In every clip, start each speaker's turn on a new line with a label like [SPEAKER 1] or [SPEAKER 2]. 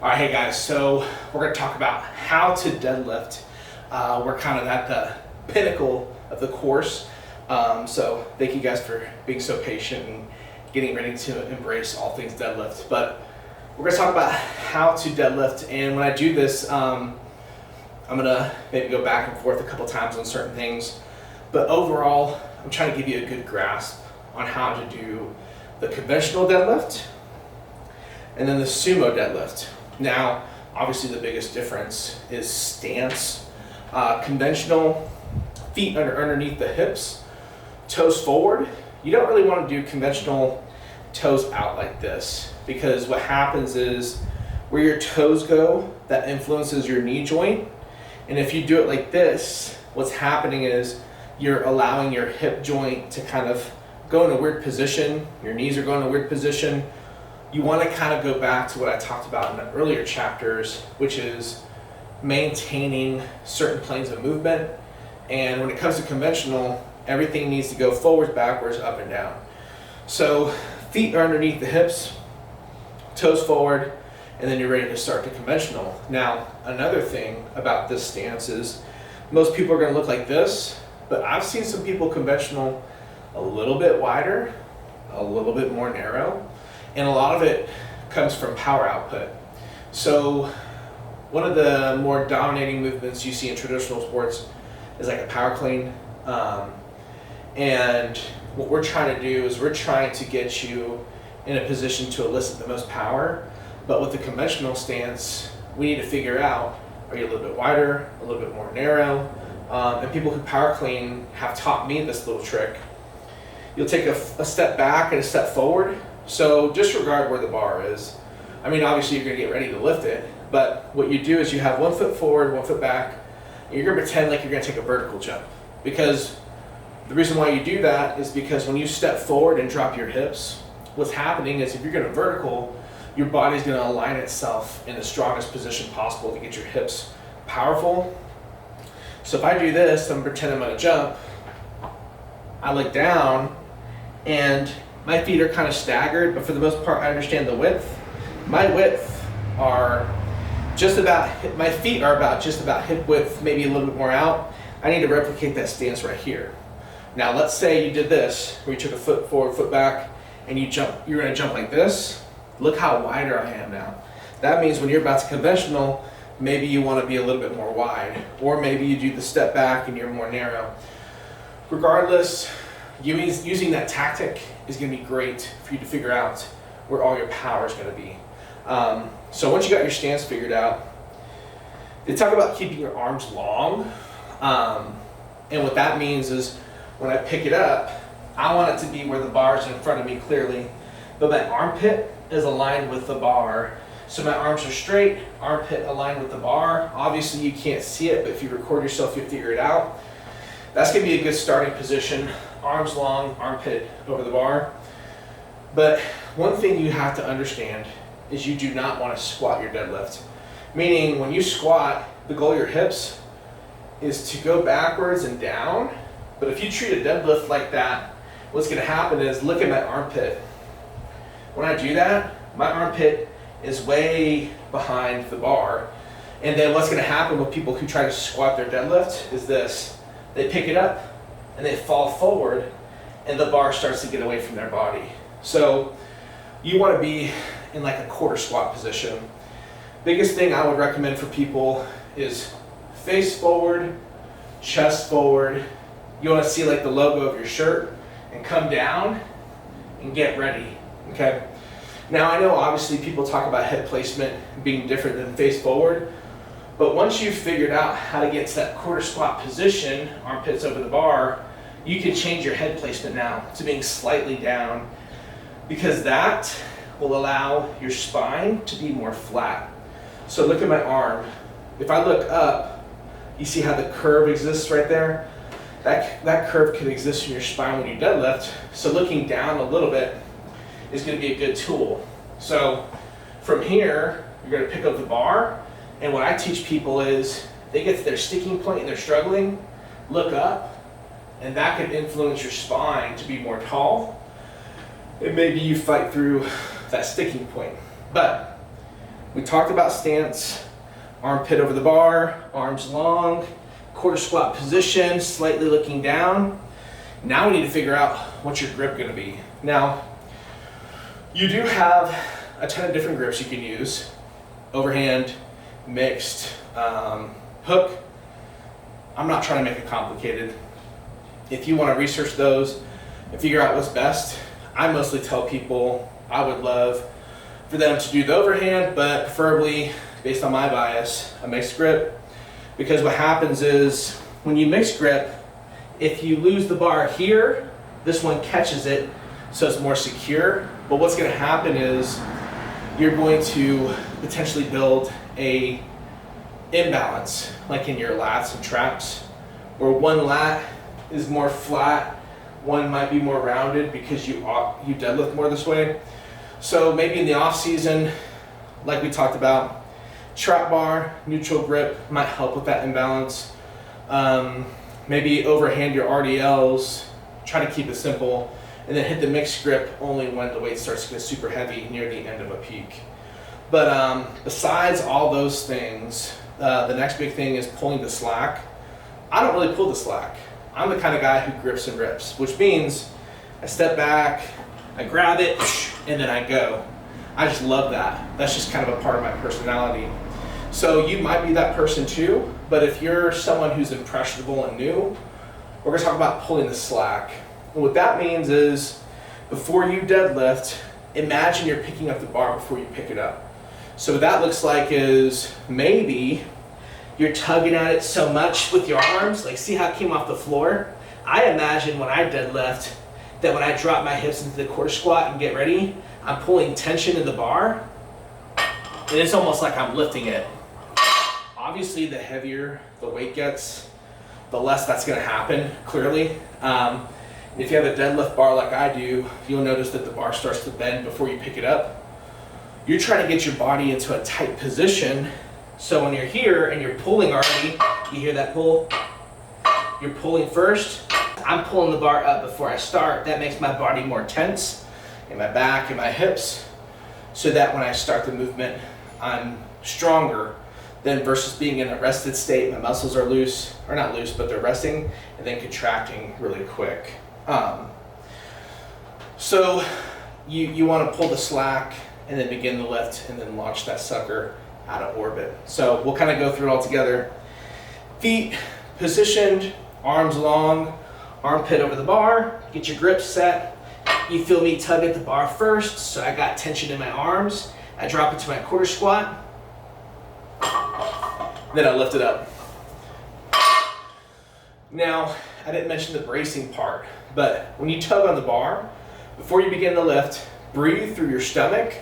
[SPEAKER 1] All right, hey guys, so we're going to talk about how to deadlift. We're kind of at the pinnacle of the course, so thank you guys for being so patient and getting ready to embrace all things deadlift. But we're going to talk about how to deadlift, and when I do this, I'm going to maybe go back and forth a couple times on certain things, but overall, I'm trying to give you a good grasp on how to do the conventional deadlift and then the sumo deadlift. Now, obviously the biggest difference is stance. Conventional, feet underneath the hips, toes forward. You don't really want to do conventional toes out like this, because what happens is where your toes go, that influences your knee joint. And if you do it like this, what's happening is you're allowing your hip joint to kind of go in a weird position. Your knees are going in a weird position. You want to kind of go back to what I talked about in the earlier chapters, which is maintaining certain planes of movement. And when it comes to conventional, everything needs to go forwards, backwards, up and down. So feet are underneath the hips, toes forward, and then you're ready to start the conventional. Now, another thing about this stance is most people are going to look like this, but I've seen some people conventional a little bit wider, a little bit more narrow, and a lot of it comes from power output. So one of the more dominating movements you see in traditional sports is like a power clean. And what we're trying to do is we're trying to get you in a position to elicit the most power. But with the conventional stance, we need to figure out, are you a little bit wider, a little bit more narrow? And people who power clean have taught me this little trick. You'll take a step back and a step forward. So disregard where the bar is. I mean, obviously you're gonna get ready to lift it, but what you do is you have 1 foot forward, 1 foot back, and you're gonna pretend like you're gonna take a vertical jump. Because the reason why you do that is because when you step forward and drop your hips, what's happening is if you're gonna vertical, your body's gonna align itself in the strongest position possible to get your hips powerful. So if I do this, I'm pretending I'm gonna jump, I look down, and my feet are kind of staggered, but for the most part, I understand the width. My width are just about, my feet are about just about hip width, maybe a little bit more out. I need to replicate that stance right here. Now, let's say you did this, where you took a foot forward, foot back, and you jump, you're gonna jump like this. Look how wider I am now. That means when you're about to conventional, maybe you wanna be a little bit more wide, or maybe you do the step back and you're more narrow. Regardless, using that tactic is going to be great for you to figure out where all your power is going to be. So once you got your stance figured out, they talk about keeping your arms long. And what that means is when I pick it up, I want it to be where the bar is in front of me clearly, but my armpit is aligned with the bar. So my arms are straight, armpit aligned with the bar. Obviously you can't see it, but if you record yourself, you'll figure it out. That's going to be a good starting position. Arms long, armpit over the bar. But one thing you have to understand is you do not want to squat your deadlift. Meaning when you squat, the goal of your hips is to go backwards and down. But if you treat a deadlift like that, what's going to happen is, look at my armpit. When I do that, my armpit is way behind the bar. And then what's going to happen with people who try to squat their deadlift is this. They pick it up and they fall forward and the bar starts to get away from their body. So you want to be in like a quarter squat position. Biggest thing I would recommend for people is face forward, chest forward. You want to see like the logo of your shirt and come down and get ready, okay? Now I know obviously people talk about head placement being different than face forward, but once you've figured out how to get to that quarter squat position, armpits over the bar, you can change your head placement now to being slightly down, because that will allow your spine to be more flat. So look at my arm. If I look up, you see how the curve exists right there? That curve can exist in your spine when you deadlift. So looking down a little bit is going to be a good tool. So from here, you're going to pick up the bar. And what I teach people is they get to their sticking point and they're struggling, look up, and that can influence your spine to be more tall. And maybe you fight through that sticking point. But We talked about stance, armpit over the bar, arms long, quarter squat position, slightly looking down. Now we need to figure out what's your grip gonna be. Now, you do have a ton of different grips you can use. Overhand, mixed, hook. I'm not trying to make it complicated. If you wanna research those and figure out what's best, I mostly tell people I would love for them to do the overhand, but preferably, based on my bias, a mixed grip. Because what happens is, when you mix grip, if you lose the bar here, this one catches it, so it's more secure. But what's gonna happen is, you're going to potentially build a imbalance, like in your lats and traps, where one lat is more flat, one might be more rounded because you deadlift more this way. So maybe in the off season, like we talked about, trap bar, neutral grip might help with that imbalance. Maybe overhand your RDLs, try to keep it simple, and then hit the mixed grip only when the weight starts to get super heavy near the end of a peak. But besides all those things, the next big thing is pulling the slack. I don't really pull the slack. I'm the kind of guy who grips and rips, which means I step back, I grab it, and then I go. I just love that. That's just kind of a part of my personality. So you might be that person too, but if you're someone who's impressionable and new, we're gonna talk about pulling the slack. And what that means is, before you deadlift, imagine you're picking up the bar before you pick it up. So what that looks like is, maybe you're tugging at it so much with your arms, like see how it came off the floor? I imagine when I deadlift, that when I drop my hips into the quarter squat and get ready, I'm pulling tension in the bar, and it's almost like I'm lifting it. Obviously, the heavier the weight gets, the less that's gonna happen, clearly. If you have a deadlift bar like I do, you'll notice that the bar starts to bend before you pick it up. You're trying to get your body into a tight position, so when you're here and you're pulling already, you hear that pull? You're pulling first. I'm pulling the bar up before I start. That makes my body more tense in my back and my hips, so that when I start the movement, I'm stronger than versus being in a rested state. My muscles are loose, or not loose, but they're resting and then contracting really quick. So you want to pull the slack and then begin the lift and then launch that sucker out of orbit. So we'll kind of go through it all together. Feet positioned, arms long, armpit over the bar, get your grip set. You feel me tug at the bar first, so I got tension in my arms. I drop into my quarter squat, then I lift it up. Now, I didn't mention the bracing part, but when you tug on the bar, before you begin the lift, breathe through your stomach,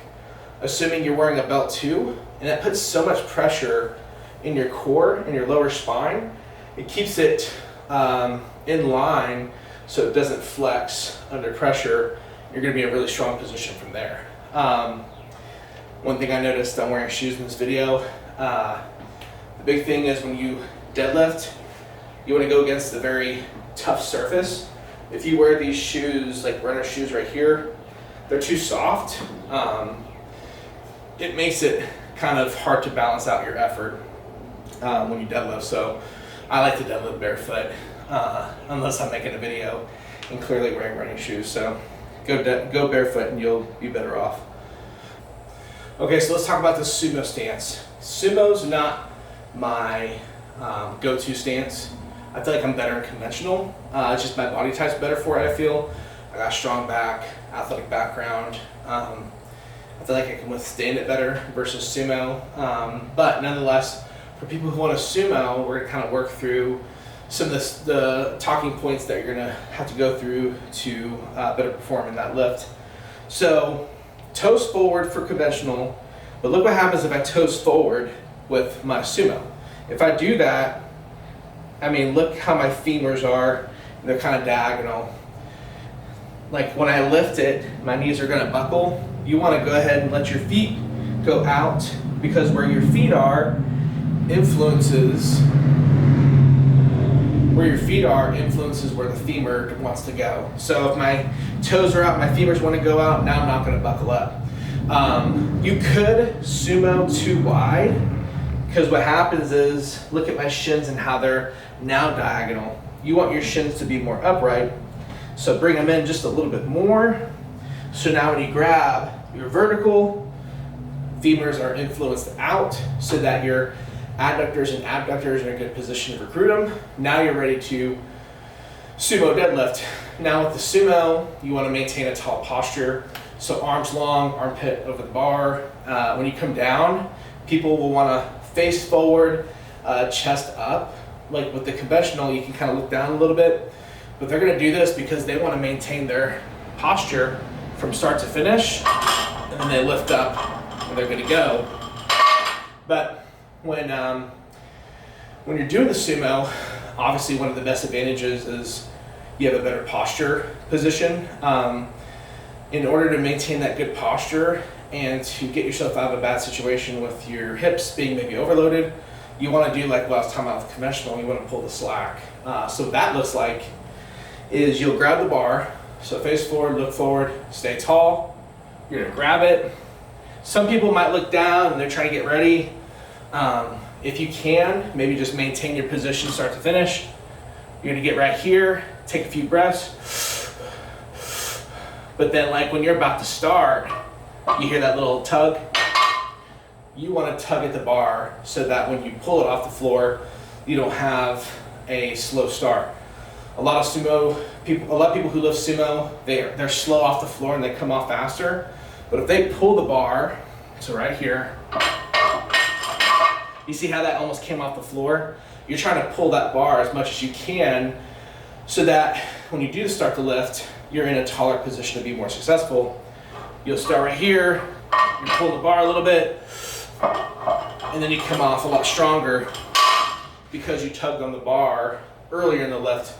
[SPEAKER 1] assuming you're wearing a belt too, and that puts so much pressure in your core and your lower spine. It keeps it in line so it doesn't flex under pressure. You're gonna be in a really strong position from there. One thing I noticed, I'm wearing shoes in this video. The big thing is when you deadlift, you wanna go against a very tough surface. If you wear these shoes, like runner shoes right here, they're too soft. It makes it kind of hard to balance out your effort when you deadlift. So I like to deadlift barefoot, unless I'm making a video and clearly wearing running shoes. So go barefoot and you'll be better off. Okay, so let's talk about the sumo stance. Sumo's not my go-to stance. I feel like I'm better in conventional. It's just my body type's better for it, I feel. I got a strong back, athletic background. I feel like I can withstand it better versus sumo. But nonetheless, for people who want to sumo, we're gonna kind of work through some of the talking points that you're gonna have to go through to better perform in that lift. So, toes forward for conventional, but look what happens if I toes forward with my sumo. If I do that, I mean, look how my femurs are. They're kind of diagonal. Like when I lift it, my knees are gonna buckle. You wanna go ahead and let your feet go out, because where your feet are influences where the femur wants to go. So if my toes are out, my femurs wanna go out, now I'm not gonna buckle up. You could sumo too wide, because what happens is, look at my shins and how they're now diagonal. You want your shins to be more upright, so bring them in just a little bit more. So now when you grab, your vertical, femurs are influenced out so that your adductors and abductors are in a good position to recruit them. Now you're ready to sumo deadlift. Now with the sumo, you want to maintain a tall posture. So arms long, armpit over the bar. When you come down, people will want to face forward, chest up. Like with the conventional, you can kind of look down a little bit, but they're going to do this because they want to maintain their posture from start to finish, and then they lift up and they're good to go. But when you're doing the sumo, obviously one of the best advantages is you have a better posture position. In order to maintain that good posture and to get yourself out of a bad situation with your hips being maybe overloaded, you want to do like what I was talking about with conventional, you want to pull the slack. So what that looks like is you'll grab the bar, so face forward, look forward, stay tall. You're going to grab it. Some people might look down and they're trying to get ready. If you can, maybe just maintain your position start to finish. You're going to get right here, take a few breaths. But then like when you're about to start, you hear that little tug. You want to tug at the bar so that when you pull it off the floor, you don't have a slow start. A lot of people who lift sumo, they're slow off the floor and they come off faster. But if they pull the bar, so right here, you see how that almost came off the floor? You're trying to pull that bar as much as you can so that when you do start the lift, you're in a taller position to be more successful. You'll start right here, you pull the bar a little bit, and then you come off a lot stronger because you tugged on the bar earlier in the lift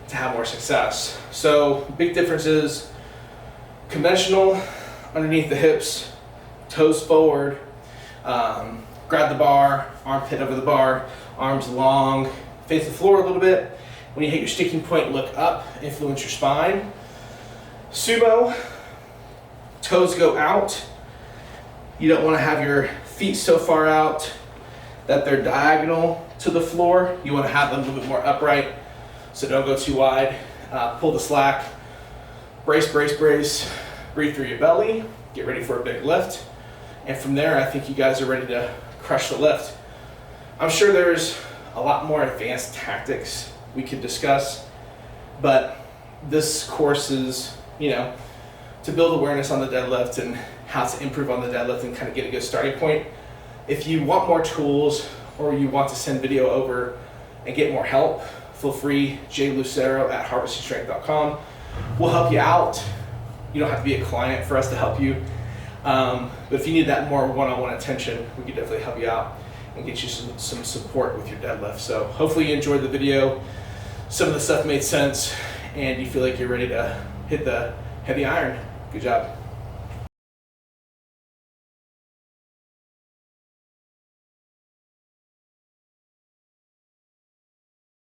[SPEAKER 1] to have more success. So big difference is conventional, underneath the hips, toes forward, grab the bar, armpit over the bar, arms long, face the floor a little bit. When you hit your sticking point, look up, influence your spine. Sumo, toes go out. You don't want to have your feet so far out that they're diagonal to the floor. You want to have them a little bit more upright, so don't go too wide. Pull the slack, brace, brace, brace, breathe through your belly, get ready for a big lift. And from there, I think you guys are ready to crush the lift. I'm sure there's a lot more advanced tactics we could discuss, but this course is, to build awareness on the deadlift and how to improve on the deadlift and kind of get a good starting point. If you want more tools or you want to send video over and get more help, feel free, jlucero@harvestingstrength.com. We'll help you out. You don't have to be a client for us to help you. But if you need that more one-on-one attention, we can definitely help you out and get you some support with your deadlift. So hopefully you enjoyed the video. Some of the stuff made sense and you feel like you're ready to hit the heavy iron. Good job.